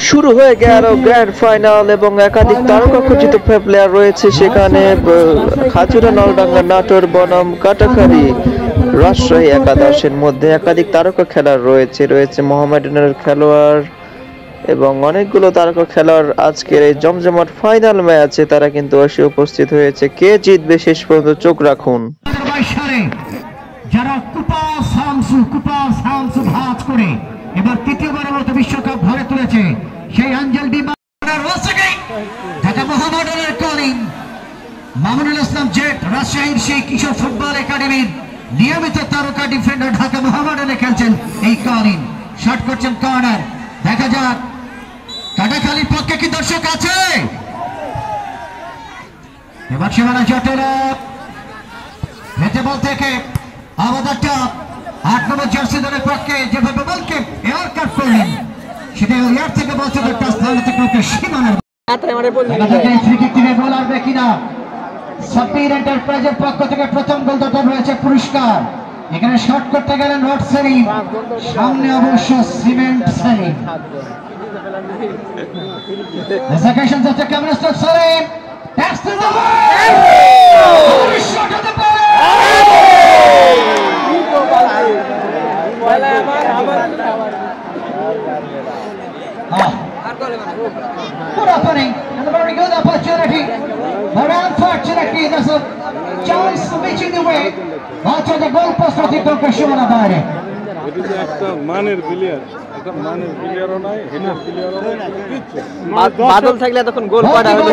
শুরু হয়ে গেল গ্র্যান্ড ফাইনাল এবং একাধিক তারকা খচিত প্লেয়ার রয়েছে সেখানে। খাজুরা, নলডাঙ্গা, নাটোর বনাম কাটাখালী, রাজশাহী একাদশের মধ্যে একাধিক তারকা খেলোয়াড় রয়েছে মোহামেডানের খেলোয়াড় এবং অনেকগুলো তারকা খেলোয়াড় আজকের এই জমজমাট ফাইনাল ম্যাচে তারা কিন্তু এসে উপস্থিত হয়েছে। কে জিতবে শেষ পর্যন্ত চোখ রাখুন। যারা কুপা শামসু ভাঁজ করে এবার তৃতীয়বারের মতো বিশ্বকাপ ঘরে তুলেছে সেই আঞ্জেল ডি ঢাকা মোহামেডানের কলিং মামুনুল ইসলাম জেট, রাজশাহীর সেই কিশোর ফুটবল একাডেমির নিয়মিত তারকা ডিফেন্ডার ঢাকা মোহামেডানে খেলছেন এই কলিং। শট করছেন কর্নার, দেখা যাক কাটাখালীর পক্ষে কি দর্শক আছে। এবার সীমানা জটেলা হেঁটে বল থেকে আবাদারটা ৮ নম্বর জার্সি দলের পক্ষে যেভাবে বলকে এয়ার কাট করলেন সেটা এয়ার থেকে বলছে একটা স্থান থেকে সীমানার গোল আসবে কিনা। সাব্বির এন্টারপ্রাইজের পক্ষ থেকে প্রথম গোলদাতা রয়েছে পুরস্কার। এখানে শট করতে গেলেন নট সেলিম, সামনে অবশ্য সিমেন্ট সেলিম। এক্সিকিউশন যাচ্ছে camera stop Salim, tax to the ball, shot হতে পারে। Good opening and a very good opportunity, but unfortunately there's a chance of reaching the way. Watch the goal post অতিক্রম করে সীমানা বাইরে। এটা একটা মানের প্লেয়ার, এটা মানের প্লেয়ারও নাই, হেডার প্লেয়ারও নাই। বাদল থাকলে তখন গোল করা হবে।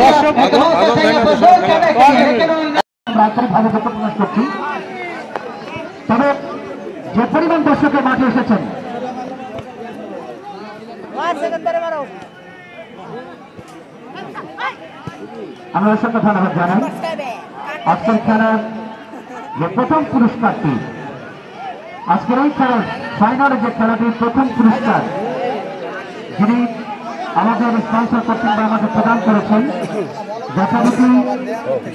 আন্তরিকভাবে দুঃখ প্রকাশ করছি, তবে যে পরিমাণ দর্শকের মাঠে এসেছেন আমরা অসংখ্য ধন্যবাদ জানাই। আজকের খেলার যে প্রথম পুরস্কারটি, আজকের এই খেলার ফাইনালে যে খেলাটির প্রথম পুরস্কার যিনি আমাদের স্পন্সর করছেন বা আমাদের প্রদান করেছেন, যথারীতি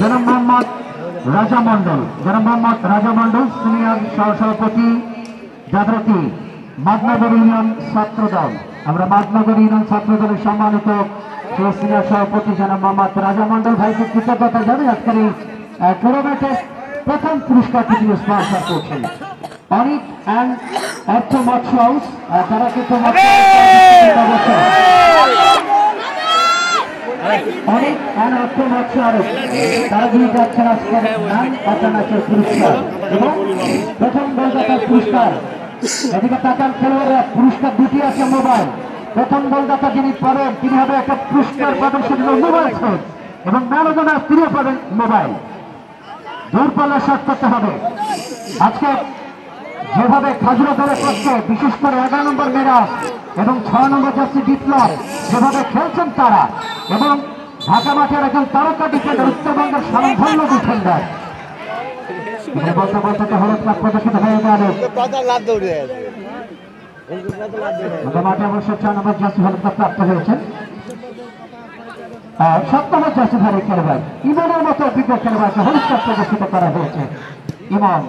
জনাব মোহাম্মদ রাজা মন্ডল সিনিয়র সহসভাপতি যথারীতি মাদনগর ইউনিয়ন ছাত্র দল। আমরা মাদনগর ইউনিয়ন ছাত্র দলের সম্মানিত সিনিয়র সভাপতি জনাব মোহাম্মদ রাজা মন্ডল ভাইকে কৃতজ্ঞতা জানাই আজকের এই টুর্নামেন্টের প্রথম পুরস্কারটি তিনি স্পন্সর করছেন। অনেক অর্থ মৎস্য হাউস, তারা কিন্তু অনেক অর্থ মৎস্য আরোপ তারা দিয়ে যাচ্ছেন আজকের নাম নাচের পুরস্কার এবং প্রথম গোলদাতার পুরস্কার। এদিকে তাকান খেলোয়াড়রা, পুরস্কার দুটি আছে মোবাইল। প্রথম গোলদাতা যিনি পাবেন তিনি হবে একটা পুরস্কার পাবেন, সেজন্য মোবাইল সেট এবং ম্যান অফ দ্য ম্যাচ তিনিও পাবেন মোবাইল। দূরপাল্লা শট করতে হবে। আজকে যেভাবে খাজুরা দলের পক্ষে বিশেষ করে 11 নম্বর মেরাজ এবং 6 নম্বর জার্সি বিপ্লব যেভাবে খেলছেন তারা, এবং ঢাকা মাঠের একজন তারকা ডিফেন্ডার, উত্তরবঙ্গের স্বনামধন্য ডিফেন্ডার, বলতে বলতে হলুদ কাপ প্রদর্শিত হয়ে গেল। মাঠে অবশ্য 6 নম্বর জার্সি হলুদ কাপ প্রাপ্ত হয়েছেন। 7 নম্বর জার্সিধারী খেলোয়াড় ইমনের মতো অভিজ্ঞ খেলোয়াড়কে হলুদ কাপ প্রদর্শিত করা হয়েছে। ইমন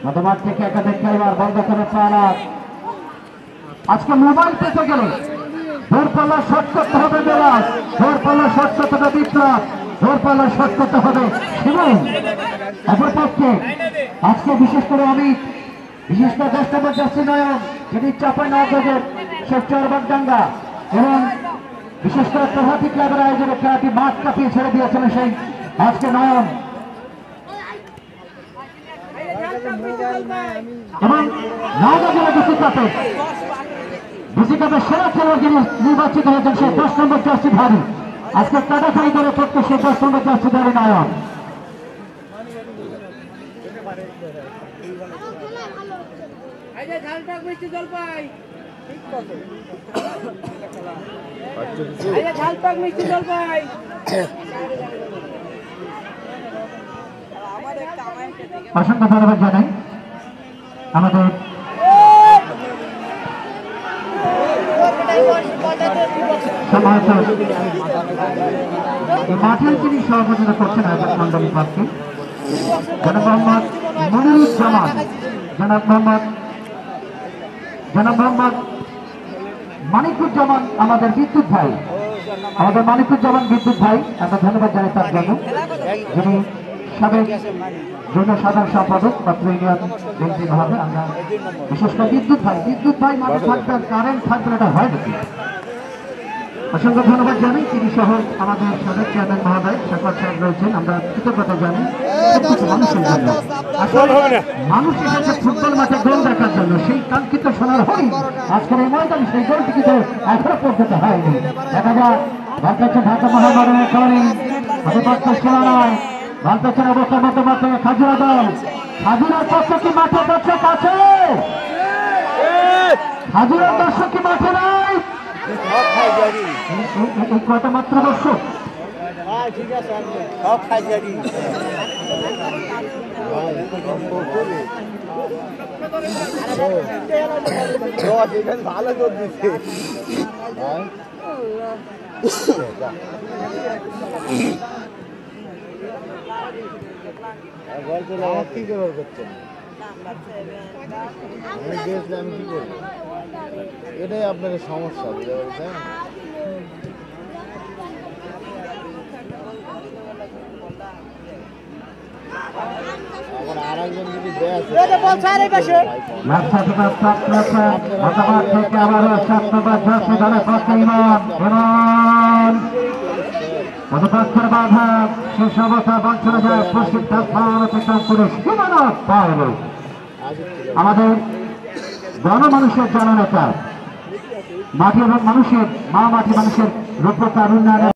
মধ্যমাঠ থেকে একাধিক খেলোয়াড় বন্ধ করে পারা। আজকে মোবাইল পেতে গেলে দূরপাল্লা শট করতে হবে বেলাস, দূরপাল্লা শট করতে হবে বিপ্লব, দূরপাল্লা শট করতে হবে শিবন। অপরপক্ষে আজকে বিশেষ করে বিশেষ করে 10 নম্বর জার্সি নয়ন, যিনি চাঁপাইনবাবগঞ্জের চরবাগডাঙ্গা এবং বিশেষ করে প্রভাতী ক্লাবের আয়োজনে খেলাটি মাঠ কাঁপিয়ে ছেড়ে দিয়েছিলেন সেই আজকে নয়ন। এবং নওগাঁ জেলা ডিসি কাপের সেরা খেলোয়াড় যিনি নির্বাচিত হয়েছেন সেই 10 নম্বর জার্সিধারী, আজকে কাটাখালী দলের পক্ষে সেই 10 নম্বর জার্সিধারী নায়ক। অসংখ্য ধন্যবাদ জানাই আমাদের মাঠের যিনি সভাপতিত্ব করছেন আয়োজক মন্ডলী প্রার্থী জনাব মোহাম্মদ মনিরুজ্জামান, জনাব মোহাম্মদ মানিকুজ্জামান আমাদের বিদ্যুৎ ভাই, আমাদের মানিকুজ্জামান বিদ্যুৎ ভাই, আমরা ধন্যবাদ জানাই তার জন্য, যিনি সাবেক যুগ্ম সাধারণ সম্পাদক পত্র ইউনিয়ন বিএনপি মহোদয়। আমরা বিশেষ করে বিদ্যুৎ ভাই মানে থাকবে, কারেন্ট থাকবে, এটা হয় নাকি? অসংখ্য ধন্যবাদ জানাই। তিনি সহ আমাদের সাবেক চেয়ারম্যান মহোদয় শেখর সাহেব রয়েছেন, আমরা কৃতজ্ঞতা জানি প্রত্যেক মানুষের জন্য। আসলে মানুষ এসেছে ফুটবল মাঠে গোল দেখার জন্য, সেই কাঙ্ক্ষিত সোনার হরিণ আজকের এই ময়দানে সেই গোলটি কিন্তু এখনো পর্যন্ত হয়নি। দেখা যায় বালতাচ্ছে ঢাকা মহানগরের খেলোয়াড়ি আধিপত্য ছিল নয়, বালতাচ্ছের অবস্থা মতো খাজুরা দল, খাজুরার দর্শক কি মাঠে দর্শক আছে? খাজুরার দর্শক কি মাঠে নাই? এই কয়টা মাত্র দর্শক? ঠিক আছে, সব খাই যাবি। ভালো জোর দিচ্ছে। কি করে করছেন? আমি গেছিলাম, আমি কি করবো? এটাই আপনার সমস্যা, বুঝতে পারছেন? আরেকজন যদি আমাদের গণমানুষের জননেতা, মাটি এবং মানুষের মাটি মানুষের রূপকার উন্নয়নের